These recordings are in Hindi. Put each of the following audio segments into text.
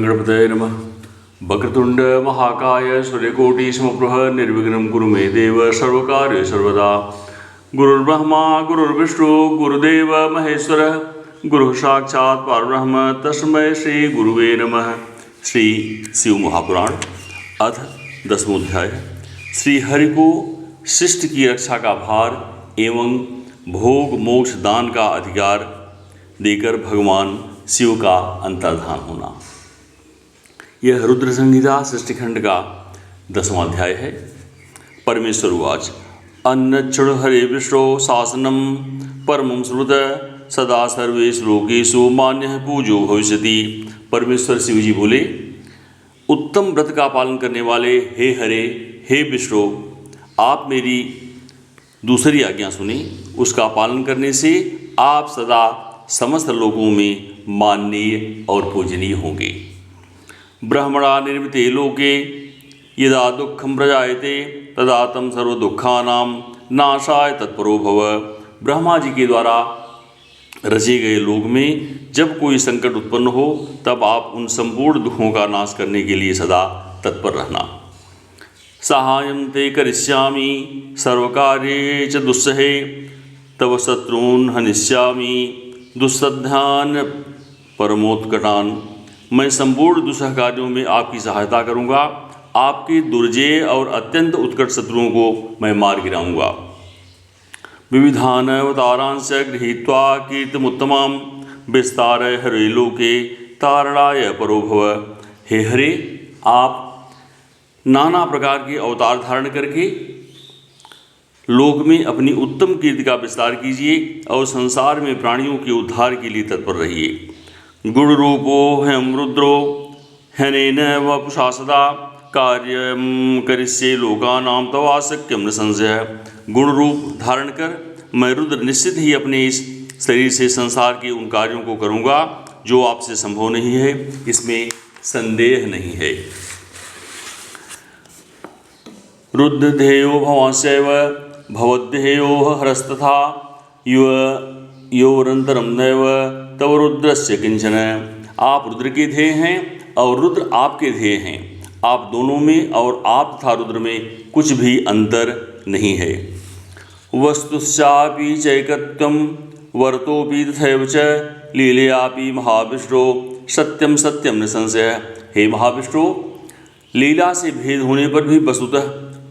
श्रीमद् गणपतये नमः। वक्रतुंड महाकाय सूर्यकोटि समप्रभ निर्विघ्नं कुरु मे देव सर्वकार्येषु सर्वदा। गुरुर्ब्रह्मा गुरुर्विष्णु गुरुदेव महेश्वर गुरु साक्षात् परब्रह्म तस्मै श्री गुरुवे नमः। श्री शिव महापुराण अथ 10वां अध्याय। श्री हरि को शिष्ट की रक्षा का भार एवं भोग मोक्ष दान का अधिकार देकर भगवान शिव का अंतर्धान होना। यह रुद्र संहिता सृष्टिखंड का 10वां अध्याय है। परमेश्वर उवाच अन्नक्षुण हरे विष्णो शासनम परमं श्रुत सदा सर्वेषु लोकेषु मान्यः पूजो भविष्यति। परमेश्वर शिव जी बोले, उत्तम व्रत का पालन करने वाले हे हरे हे विष्णु, आप मेरी दूसरी आज्ञा सुनी। उसका पालन करने से आप सदा समस्त लोकों में माननीय और पूजनीय होंगे। ब्रह्मणा निर्मिते लोके यदा दुःखं प्रजायते तदा तं सर्वदुःखानां नाशाय तत्परो भव। ब्रह्मा जी के द्वारा रचे गए लोक में जब कोई संकट उत्पन्न हो तब आप उन संपूर्ण दुखों का नाश करने के लिए सदा तत्पर रहना। साहाय्यं ते करिष्यामि सर्वकार्ये च दुस्सहे तव शत्रून् हनिष्यामि दुस्सध्यान् परमोत्कटान्। मैं संपूर्ण दुस्सह कार्यों में आपकी सहायता करूँगा। आपके दुर्जय और अत्यंत उत्कट शत्रुओं को मैं मार गिराऊँगा। विविधान अवतारांश गृहीत्वा कीर्तिमुत्तमां विस्तारय हरे लोके तारणाय परो भव। हे हरे, आप नाना प्रकार के अवतार धारण करके लोक में अपनी उत्तम कीर्ति का विस्तार कीजिए और संसार में प्राणियों के उद्धार के लिए तत्पर रहिए। गुण रूपो हम रुद्रो हनेन वपुषा सदा कार्यं करिष्ये लोकानां तवाशक्यं न संशयः। गुण रूप धारण कर मैं रुद्र निश्चित ही अपने इस शरीर से संसार के उन कार्यों को करूँगा जो आपसे संभव नहीं है, इसमें संदेह नहीं है। रुद्रध्येयो भवांश्चैव भवद्ध्येयो हरस्तथा योरन्तरं नैव तव रुद्रस्य किंचन। आप रुद्र के ध्येय हैं और रुद्र आपके ध्येय हैं। आप दोनों में और आप तथा रुद्र में कुछ भी अंतर नहीं है। वस्तुश्चापि चैकत्यं वर्तोऽपि तथैव च लीलयापि महाविष्णो सत्यम सत्यम न संशयः। हे महाविष्णु, लीला से भेद होने पर भी वस्तुतः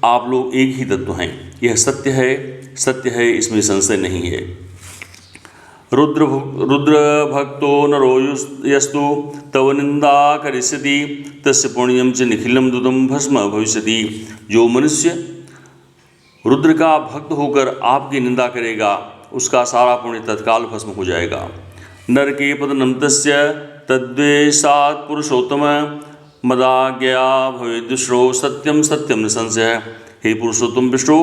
आप लोग एक ही तत्व हैं। यह सत्य है, इसमें संशय नहीं है। रुद्र भक्तो नरो यस्तु तव निंदा करिष्यति तस्य पुण्यं च निखिलं दुदं भस्म भविष्यति। जो मनुष्य रुद्र का भक्त होकर आपकी निंदा करेगा उसका सारा पुण्य तत्काल भस्म हो जाएगा। नरके पतनं तस्य तद्वेषात् पुरुषोत्तम मदाज्ञया भवेद्विष्णो सत्यम सत्यम न संशयः। हे पुरुषोत्तम विष्णु,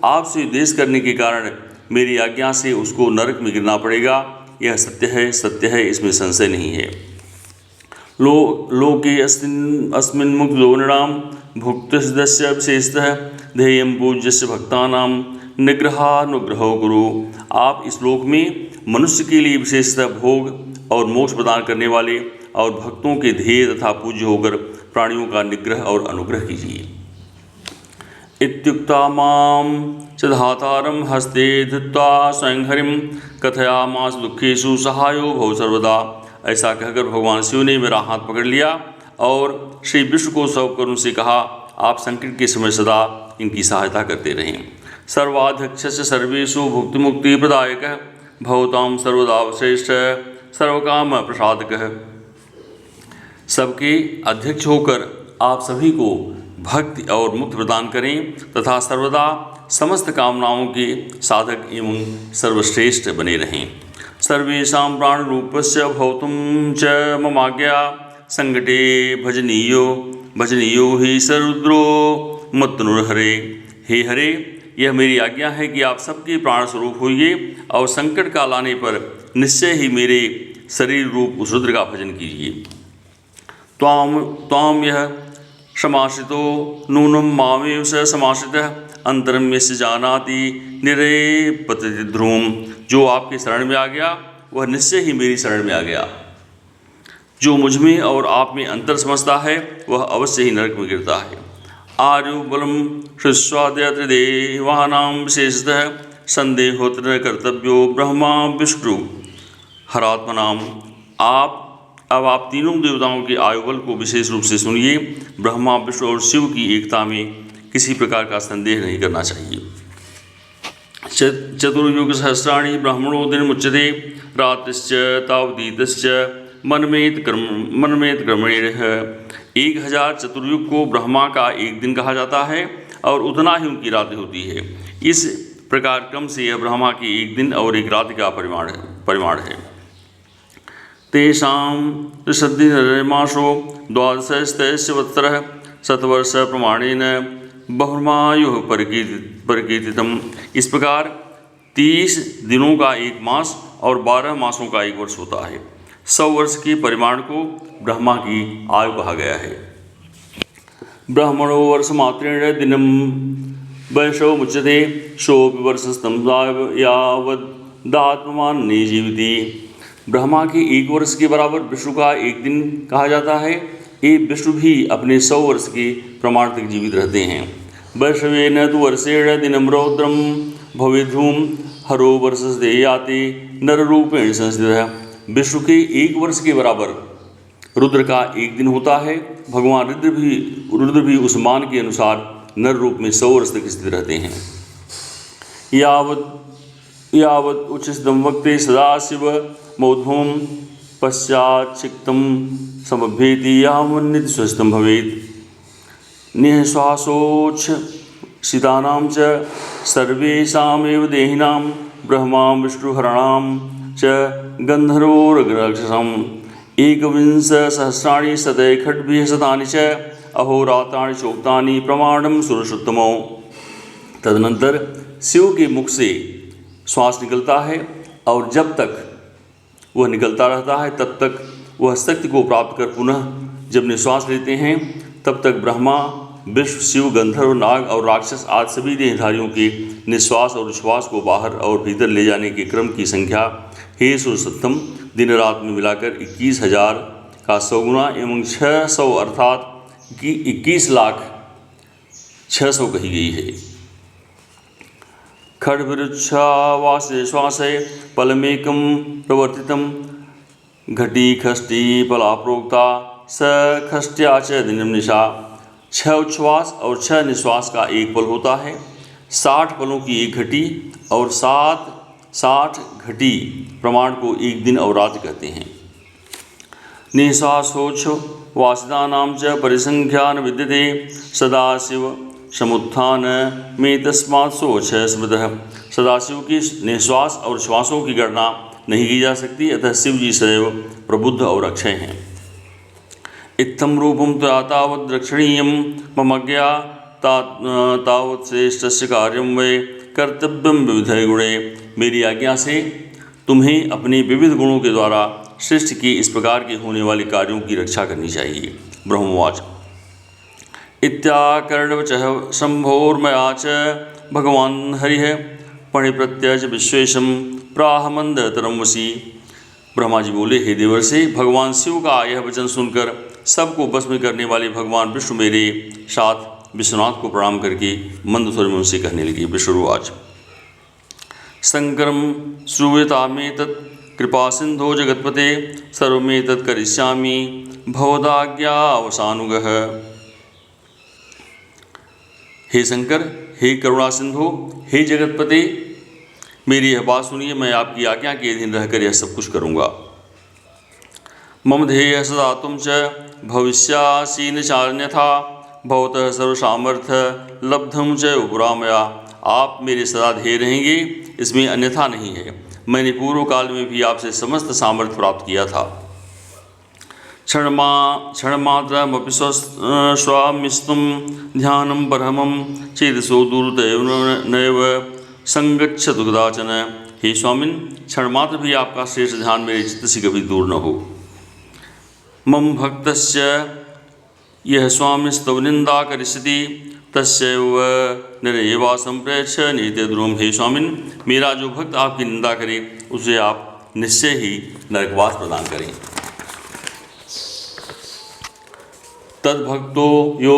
आपसे द्वेष करने के कारण मेरी आज्ञा से उसको नरक में गिरना पड़ेगा। यह सत्य है, इसमें संशय नहीं है। लोके अस्मिन् मुक्तो नृणां भुक्तिसिद्धस्य विशेषतः ध्येयं पूज्यस्य भक्तानां निग्रहानुग्रहो कुरु। आप इस लोक में मनुष्य के लिए विशेषतः भोग और मोक्ष प्रदान करने वाले और भक्तों के ध्येय तथा पूज्य होकर प्राणियों का निग्रह और अनुग्रह कीजिए। इत्युक्ता मां च धातारं हस्ते धृत्वा स्वयं हरिं कथयामास दुःखेषु सहायो भव सर्वदा। ऐसा कहकर भगवान शिव ने मेरा हाथ पकड़ लिया और श्री विष्णु को सौंप कर उनसे कहा, आप संकट के समय सदा इनकी सहायता करते रहें। सर्वाध्यक्षस्य सर्वेषु भुक्ति मुक्ति प्रदायकः भवतां सर्वदा श्रेष्ठ सर्वकाम प्रसादकः। सबके अध्यक्ष होकर आप सभी को भक्ति और मुक्ति प्रदान करें तथा सर्वदा समस्त कामनाओं के साधक एवं सर्वश्रेष्ठ बने रहें। सर्वेषां प्राण रूपस्य भवतुं च ममाज्ञा संकटे भजनीयो हि सरुद्रो मत्तनुर्हरे। हे हरे, यह मेरी आज्ञा है कि आप सबके प्राण स्वरूप होइए और संकट का लाने पर निश्चय ही मेरे शरीर रूप उस रुद्र का भजन कीजिए। त्वां यह समाश्रितो नूनं मामेव स समाश्रितः अंतरम यस्य जानाति निरपतित ध्रुवम्। जो आपके शरण में आ गया वह निश्चय ही मेरी शरण में आ गया। जो मुझ में और आप में अंतर समझता है वह अवश्य ही नरक में गिरता है। आयुबलम श्रुस्वाद्यत्रिदेवानां विशेषतः संदेहोत्र न कर्तव्यो ब्रह्मा विष्णु हरात्मनाम। अब आप तीनों देवताओं के आयुबल को विशेष रूप से सुनिए। ब्रह्मा विष्णु और शिव की एकता में किसी प्रकार का संदेह नहीं करना चाहिए। चतुर्युग सहस्राणि ब्राह्मणो दिन मुच्यते रात्रिश्च तावदीतश्च मनमेत क्रमणेन। 1000 चतुर्युग को ब्रह्मा का एक दिन कहा जाता है और उतना ही उनकी रात्रि होती है। इस प्रकार क्रम से यह ब्रह्मा की एक दिन और एक रात्रि का परिमाण है। तेषां त्रिशद्दिनमासो द्वादशस्तैस्य वत्सरः शतवर्ष प्रमाणेन बहुर्मायुः परिकीर्तितम्। इस प्रकार 30 दिनों का एक मास और 12 मासों का एक वर्ष होता है। 100 वर्ष के परिमाण को ब्रह्मा की आयु कहा गया है। ब्राह्मणो वर्षमात्रेण दिनं वैशो मुच्यते सोऽपि वर्षस्थं यावदात्ममान्ये जीवति। ब्रह्मा के एक वर्ष के बराबर विष्णु का एक दिन कहा जाता है। ये विष्णु भी अपने 100 वर्ष के प्रमाण तक जीवित रहते हैं। वैश्वेन तु वर्षेण दिनं रौद्रं भवेद्धूम हरो वर्षस्ते याति नररूपेण संस्थितः। विष्णु के एक वर्ष के बराबर रुद्र का एक दिन होता है। भगवान रुद्र भी उस मान के अनुसार नर रूप में 100 वर्ष तक स्थित रहते हैं। यावत् उच्चस्तम वक्ते सदाशिव मौद्धूम पश्चाच्छिक्तं समभ्येति यावन्नित स्वस्थं भवेत्। निःश्वासोच्छ शीतानां च सर्वेषामेव देहिनां ब्रह्मा विष्णुहराणां च गन्धर्वोरगराक्षसाम् 21 सहस्राणि शतैखड्भिः शतानि च अहोरात्राणि चोक्तानि प्रमाणं सुरसुत्तमो। तदनंतर शिव के मुख से श्वास निकलता है और जब तक वह निकलता रहता है तब तक वह शक्ति को प्राप्त कर पुनः जब निश्वास लेते हैं तब तक ब्रह्मा विष्णु शिव गंधर्व नाग और राक्षस आदि सभी देहधारियों के निश्वास और उच्छ्वास को बाहर और भीतर ले जाने के क्रम की संख्या हे सुरसत्तम दिन रात में मिलाकर 21,000 का 100 गुना एवं 600 अर्थात 21,06,000 कही गई है। खड्भिरुच्छ्वासे श्वासे फलमेकं प्रवर्तितं घटी खष्टी फला प्रोक्ता स खष्ट्या च दिनं निशा। 6 उच्छ्वास और 6 निश्वास का एक फल होता है। 60 फलों की एक घटी और 60 घटी प्रमाण को एक दिन और रात कहते हैं। निःश्वासोच्छ वासिदानां च परिसंख्यान विद्यते सदाशिव समुत्थान में तस्मात् सोच स्मृतः। सदाशिव की निश्वास और श्वासों की गणना नहीं की जा सकती, अतः शिव जी सदैव प्रबुद्ध और अक्षय हैं। इत्थं रूपं त्वया तावत् द्रक्षणीयं मम ज्ञा तावत् श्रेष्ठस्य कार्यं वै कर्तव्यं विविधे गुणे। मेरी आज्ञा से तुम्हें अपने विविध गुणों के द्वारा श्रेष्ठ की इस प्रकार के होने वाले कार्यों की रक्षा करनी चाहिए। ब्रह्मवाच इत्याकर्णवचः शंभोर्मया च भगवान् हरिः पणिप्रत्यज विश्वेशं प्राह मंदतरं वशी। ब्रह्मा जी बोले, हे देवर्षि, भगवान शिव का यह वचन सुनकर सबको बस में करने वाले भगवान विष्णु मेरे साथ विश्वनाथ को प्रणाम करके मंद स्वर में उनसे कहने लगे। विष्णुवाच शंकरं श्रूयतामेतत् कृपा सिंधो जगत्पते सर्वमेतत् करिष्यामि भवदाज्ञावसानुगः। हे शंकर, हे करुणा सिंधु, हे जगतपते, मेरी यह बात सुनिए। मैं आपकी आज्ञा के अधीन रहकर यह सब कुछ करूँगा। मम ध्येय सदा तुम च भविष्यासि न चान्यथा भवतः सर्वसामर्थ्य लब्धम च उपरामया। आप मेरे सदा ध्येय रहेंगे, इसमें अन्यथा नहीं है। मैंने पूर्व काल में भी आपसे समस्त सामर्थ्य प्राप्त किया था। क्षणमात्रमपि स्वामिस्तुं ध्यानं परमं चेतसो दूरतैव नैव संगच्छतु कदाचन। हे स्वामिन, क्षणमात्र भी आपका श्रेष्ठ ध्यान मेरे चित्त से कभी दूर न हो। मम भक्तस्य यह स्वामिस्तव निंदा करिष्यति तस्यैव नरेवासं प्रयच्छ नित्य ध्रुवम्। हे स्वामिन, मेरा जो भक्त आपकी निंदा करे उसे आप निश्चय ही नरकवास प्रदान करें। तद्भक्तो यो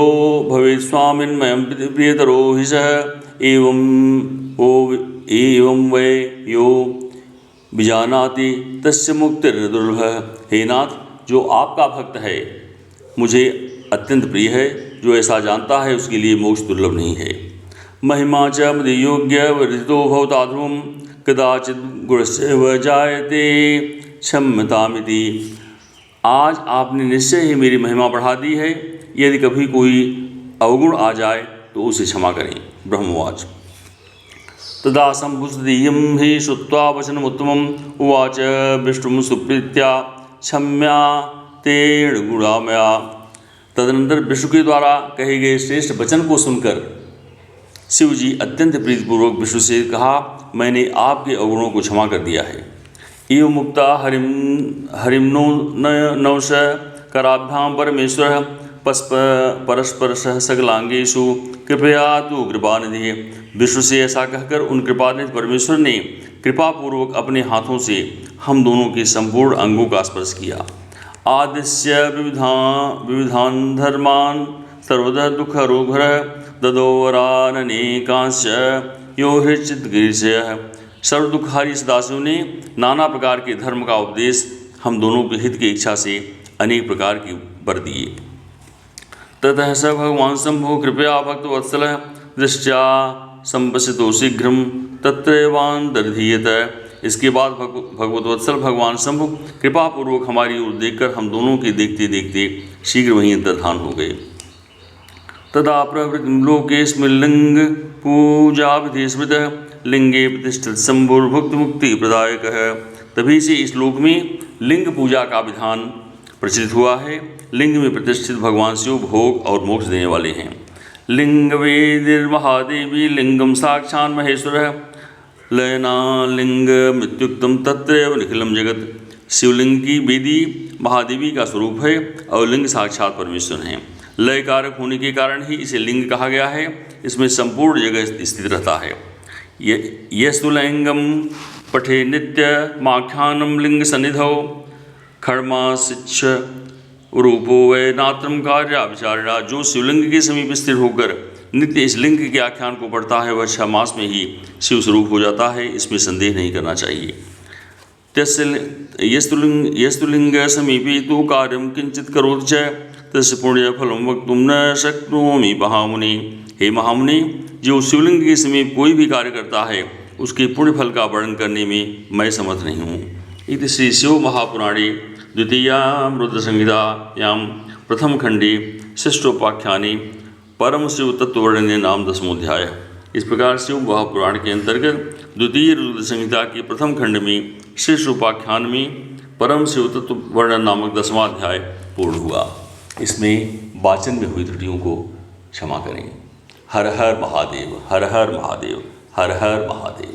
भवेत् स्वामिन्मयं प्रियतरो हि सः एवं वै यो विजानाति तस्य मुक्तिर्दुर्लभः। हे नाथ, जो आपका भक्त है, मुझे अत्यंत प्रिय है, जो ऐसा जानता है उसके लिए मोक्ष दुर्लभ नहीं है। महिमा च मदयोग्य वर्धितो भवताध्रुवं कदाचित् गुणस्य व जायते क्षम्यतामिति। आज आपने निश्चय ही मेरी महिमा बढ़ा दी है, यदि कभी कोई अवगुण आ जाए तो उसे क्षमा करें। ब्रह्मवाच तदा संभुस्तदीयं हि श्रुत्वा वचनमुत्तमम् उवाच विष्णुं सुप्रीत्या क्षम्या तेण गुणा मया। तदनंतर विष्णु के द्वारा कहे गए श्रेष्ठ वचन को सुनकर शिव जी अत्यंत प्रीतिपूर्वक विष्णु से कहा, मैंने आपके अवगुणों को क्षमा कर दिया है। एवं मुक्ता हरिम्नो नवश कराभ्यां परमेश्वर परस्पर सकलांगेषु कृपया तु कृपानिधि। विष्णु से ऐसा कहकर उन कृपानिधि परमेश्वर ने कृपापूर्वक अपने हाथों से हम दोनों के संपूर्ण अंगों का स्पर्श किया। आदिश्य विविधान धर्मान सर्वदा दुःखरोघर ददोवराननेकांश यो हृचिद्गिरिशयः। सर्व दुःखहारी सदाशिव ने नाना प्रकार के धर्म का उपदेश हम दोनों के हित की इच्छा से अनेक प्रकार की वर दिए। ततः स भगवान शंभो कृपया भक्तवत्सलः दृष्ट्या संपसितो शीघ्रं तत्रैवान्तर्धीयत। इसके बाद भगवतवत्सल भगवान शंभु कृपापूर्वक हमारी ओर देखकर हम दोनों के देखते देखते शीघ्र वहीं अंतर्धान हो गए। तदा प्रवृत्तिं लोकेऽस्मिन् लिंग पूजा विधि स्मृतः लिंगे प्रतिष्ठित शंभुर्भुक्त मुक्ति प्रदायकः। तभी से इस लोक में लिंग पूजा का विधान प्रचलित हुआ है। लिंग में प्रतिष्ठित भगवान शिव भोग और मोक्ष देने वाले हैं। लिंग वेदिर्महादेवी लिंगम साक्षान् महेश्वरः लयना लिंग मृत्युक्तम तत्रैव निखिलम जगत। शिवलिंग की वेदी महादेवी का स्वरूप है और लिंग साक्षात परमेश्वर हैं। लय कारक होने के कारण ही इसे लिंग कहा गया है। इसमें संपूर्ण जगह स्थित रहता है। यस्तुलिंगम पठे नित्य माख्यानम लिंग सन्निधौ खड़माशिक्ष रूपो वै नात्रम कार्य विचारणा। जो शिवलिंग के समीप स्थिर होकर नित्य इस लिंग के आख्यान को पढ़ता है वह 6 मास में ही शिव स्वरूप हो जाता है, इसमें संदेह नहीं करना चाहिए। यस्तुलिंग समीपे तो कार्यम किंचित करोति च तस्य पुण्य फलम वक्तुम न शक्नोमि महामुनि। हे महामुनि, जो शिवलिंग के समीप कोई भी कार्य करता है उसके पुण्य फल का वर्णन करने में मैं समर्थ नहीं हूँ। इति श्री शिव महापुराणे द्वितीयां रुद्रसंहितायां प्रथम खंडे शिष्टोपाख्याने परम शिव तत्ववर्णने नाम 10वां। इस प्रकार शिव महापुराण के अंतर्गत द्वितीय रुद्र संहिता के प्रथम खंड में शिष्ट उपाख्यान में परम शिव तत्व वर्णन नामक 10वां अध्याय पूर्ण हुआ। इसमें वाचन में हुई त्रुटियों को क्षमा करें। हर हर महादेव, हर हर महादेव, हर हर महादेव।